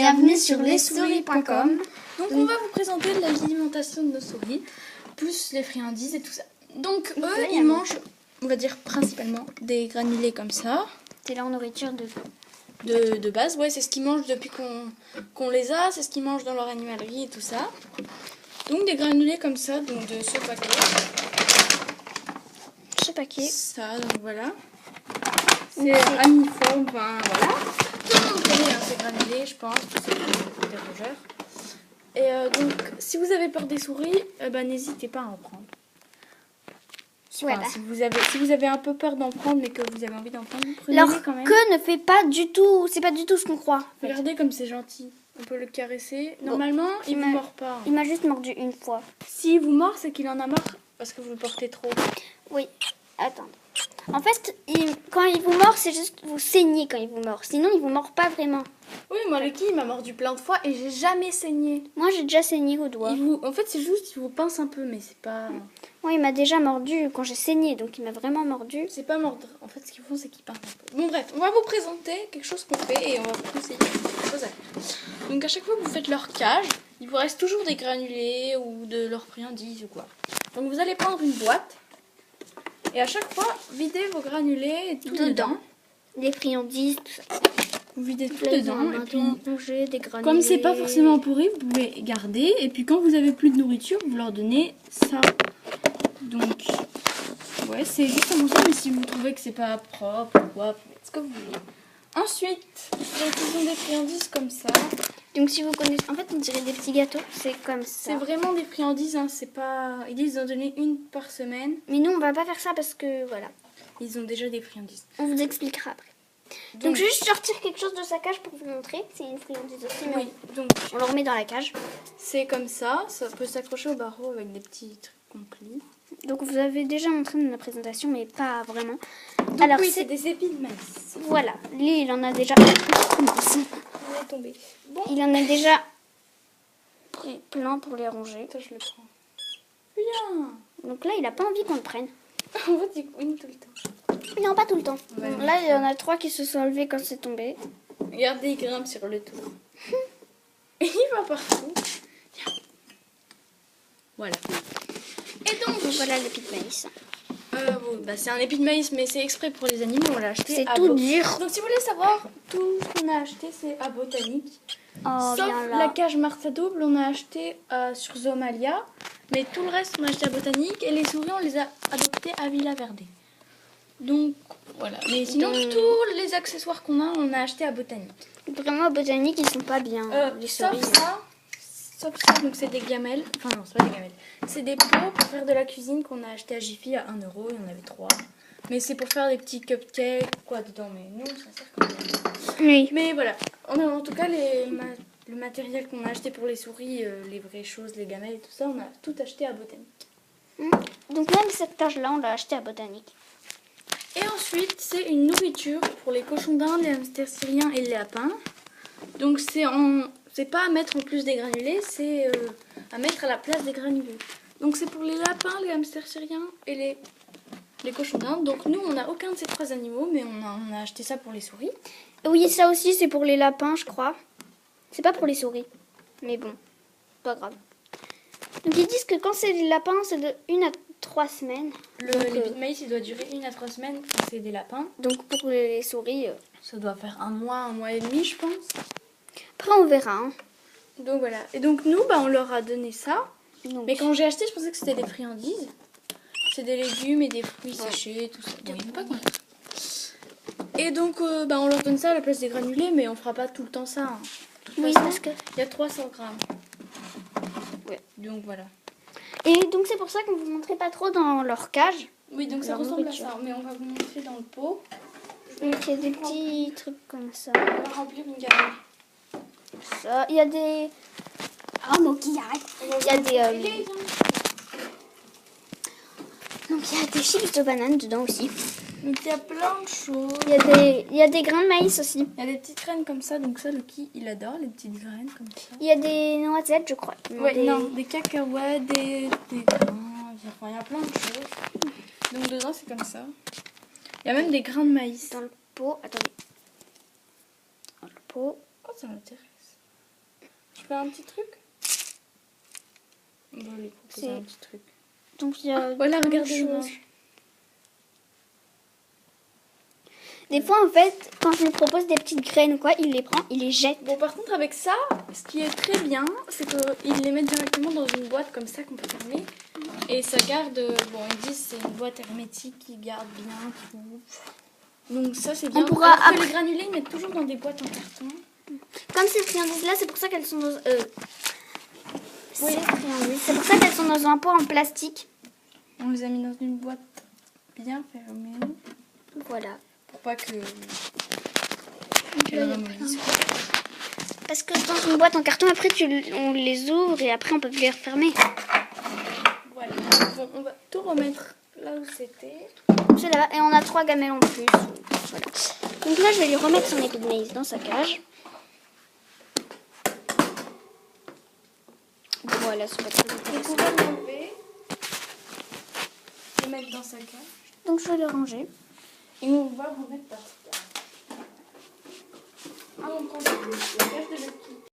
Bienvenue sur lessouris.com. Donc on va vous présenter l'alimentation de nos souris, plus les friandises et tout ça. Donc eux, ils mangent, on va dire principalement, des granulés comme ça. C'est leur nourriture de base, ouais, c'est ce qu'ils mangent depuis qu'on les a, c'est ce qu'ils mangent dans leur animalerie et tout ça. Donc des granulés comme ça, donc de ce paquet. Ce paquet. Ça, donc voilà. C'est amiforme, enfin voilà. Tout le monde connaît ces granulés, je pense, c'est des rongeurs. Et donc, si vous avez peur des souris, n'hésitez pas à en prendre. Voilà. Si vous avez un peu peur d'en prendre, mais que vous avez envie d'en prendre, prenez-les Leur quand même. queue ne fait pas du tout, c'est pas du tout ce qu'on croit. Regardez comme c'est gentil. On peut le caresser. Normalement, il ne vous mord pas. Il m'a juste mordu une fois. S'il vous mord, c'est qu'il en a marre parce que vous le portez trop. Oui, attends. En fait, quand il vous mord, c'est juste vous saignez quand il vous mord. Sinon, il vous mord pas vraiment. Oui, moi, Lucky, il m'a mordu plein de fois et j'ai jamais saigné. Moi, j'ai déjà saigné au doigt. En fait, c'est juste, il vous pince un peu, mais c'est pas... Moi, il m'a déjà mordu quand j'ai saigné, donc il m'a vraiment mordu. C'est pas mordre. En fait, ce qu'ils font, c'est qu'ils pincent un peu. Bon, bref, on va vous présenter quelque chose qu'on fait et on va vous conseiller quelque chose à faire. Donc, à chaque fois que vous faites leur cage, il vous reste toujours des granulés ou de leurs friandises ou quoi. Donc, vous allez prendre une boîte et à chaque fois, videz vos granulés tout dedans. Des friandises, tout ça. Vous videz tout Là, dedans. Et puis, manger des granulés. comme c'est pas forcément pourri, vous pouvez garder. Et puis, quand vous avez plus de nourriture, vous leur donnez ça. Donc, ouais, c'est exactement ça. Mais si vous trouvez que c'est pas propre ou quoi, vous faites ce que vous voulez. Ensuite, donc, ils ont des friandises comme ça. Donc, si vous connaissez, en fait, on dirait des petits gâteaux. C'est comme ça. C'est vraiment des friandises. Hein, c'est pas. Ils disent d'en donner une par semaine. Mais nous, on va pas faire ça parce que voilà. Ils ont déjà des friandises. On vous expliquera après. Donc, je vais juste sortir quelque chose de sa cage pour vous montrer. C'est une friandise aussi. Mais oui, donc on le remet dans la cage. c'est comme ça. Ça peut s'accrocher au barreau avec des petits trucs qu'on plie. Donc, vous avez déjà montré dans la présentation, mais pas vraiment. Donc, alors, oui, c'est des épis de maïs. Voilà. Lui, il en a déjà. On est tombé. Bon. Il en a déjà pris plein pour les ranger. Attends, je le prends. Bien. Donc là, il a pas envie qu'on le prenne. En fait, il couine tout le temps. Non, pas tout le temps. Ouais, Donc, là, il y en a 3 qui se sont levés quand c'est tombé. Regardez, il grimpe sur le tour. Il va partout. Tiens. Voilà. Et donc, Voilà l'épi de maïs. c'est un épi de maïs, mais c'est exprès pour les animaux. On l'a acheté. C'est tout dur. Donc, si vous voulez savoir, tout ce qu'on a acheté, c'est à Botanique. Oh, Sauf bien là. la cage Martha double, on a acheté sur Zomalia. Mais tout le reste, on a acheté à Botanique. Et les souris, on les a adoptées à Villa Verde. Donc, voilà. Mais sinon, tous les accessoires qu'on a, on a acheté à Botanique. Vraiment, botanique, ils sont pas bien. Les souris. Sauf ça, donc c'est des gamelles. Enfin, non, c'est pas des gamelles. C'est des pots pour faire de la cuisine qu'on a acheté à Jiffy à 1 €. Il y en avait 3. Mais c'est pour faire des petits cupcakes, quoi, dedans. Mais nous, ça sert quand même. Oui. Mais voilà. On a, en tout cas, le matériel qu'on a acheté pour les souris, les vraies choses, les gamelles et tout ça, on a tout acheté à Botanique. Donc même cette cage-là, on l'a achetée à botanique. Et ensuite, c'est une nourriture pour les cochons d'Inde, les hamsters syriens et les lapins. Donc c'est pas à mettre en plus des granulés, c'est à mettre à la place des granulés. Donc c'est pour les lapins, les hamsters syriens et les cochons d'Inde. Donc nous, on n'a aucun de ces 3 animaux, mais on a acheté ça pour les souris. Oui, ça aussi, c'est pour les lapins, je crois. C'est pas pour les souris. Mais bon, pas grave. Donc ils disent que quand c'est des lapins, c'est de 1 à 3 semaines. L'épi de maïs, il doit durer 1 à 3 semaines quand c'est des lapins. Donc pour les souris... Ça doit faire 1 mois et demi, je pense. Après, on verra. Hein. Donc voilà. Et donc nous, on leur a donné ça. Donc, Mais quand j'ai acheté, je pensais que c'était des friandises. C'est des légumes et des fruits séchés, tout ça. Bon, il faut pas qu'on... Et donc, on leur donne ça à la place des granulés, mais on fera pas tout le temps ça. Hein. Oui, façon, parce que... il y a 300 grammes. Ouais. Donc voilà. Et donc c'est pour ça qu'on vous montrait pas trop dans leur cage. Oui, donc ça ressemble à ça. Mais on va vous montrer dans le pot. Donc il y a des petits trucs comme ça. On va remplir une gamelle. Ça, il y a des... Ah, mon qui arrête. Il y a des... Donc il y a des chips de banane dedans aussi. Donc il y a plein de choses. Il y a des grains de maïs aussi. Il y a des petites graines comme ça, donc ça Lucky il adore les petites graines comme ça. Il y a des noisettes, je crois. Ouais, des cacahuètes, des grains, enfin il y a plein de choses. Donc dedans c'est comme ça. Il y a même des grains de maïs. Dans le pot, attendez. Dans le pot. Oh, ça m'intéresse. Je fais un petit truc. On va lui proposer C'est- un petit truc. Donc il y a Voilà, plein de regardez choses. l'image. Des fois, en fait, quand je lui propose des petites graines ou quoi, il les prend, il les jette. Bon, par contre, avec ça, ce qui est très bien, c'est qu'ils les mettent directement dans une boîte comme ça qu'on peut fermer. Et ça garde, bon, ils disent c'est une boîte hermétique qui garde bien tout. Donc ça, c'est bien. On pourra Alors que après- les granulés, ils mettent toujours dans des boîtes en carton. Comme ces friandises-là, c'est pour ça qu'elles sont dans... Oui. ces friandises, c'est pour ça qu'elles sont dans un pot en plastique. On les a mis dans une boîte bien fermée. Voilà. Pour pas que... Donc là, il y a ramollissent. Parce que dans une boîte en carton, après, on les ouvre et après, on peut plus les refermer. Voilà. Bon, on va tout remettre là où c'était. C'est là, et on a 3 gamelles en plus. Voilà. Donc là, je vais lui remettre son épi de maïs dans sa cage. Voilà, c'est pas très Donc intéressant. on va l'enlever. Le mettre dans sa cage. Donc je vais le ranger. Et on va remettre par terre. Ah, on prend la cage de Lucky.